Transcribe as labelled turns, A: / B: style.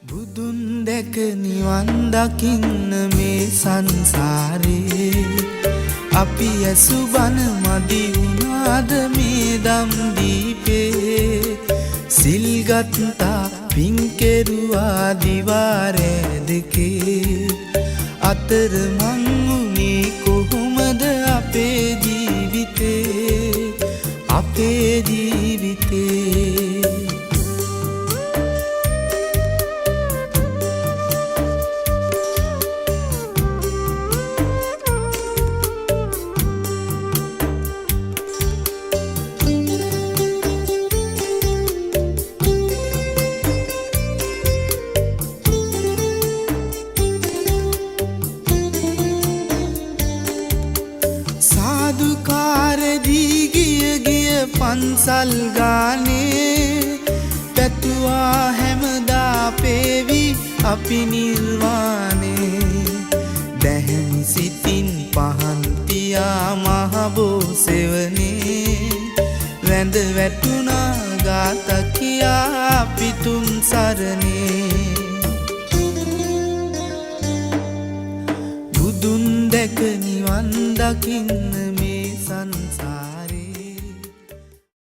A: බුදුන් දැක නිවන් දකින්න මේ සංසාරේ අපි ඇසු බණ මදි වුණාද මේ දම් දීපේ සිල් ගත්තා පින් කෙරුවා දිවාරේ දෙකේ අතර මං උනේ කොහොමද අපේ ජීවිතේ සාදුකාරදී ගිය පන්සල් ගානේ පැතුවා හැමදා පේවි අපි නිර්වාණේ දැහැමි සිතින් පහන් තියා මහබෝ සෙවනේ වැඳ වැටුණා ගාත කියා පිතුම් සරණේ බුදුන් දැක නිවන් දකින්න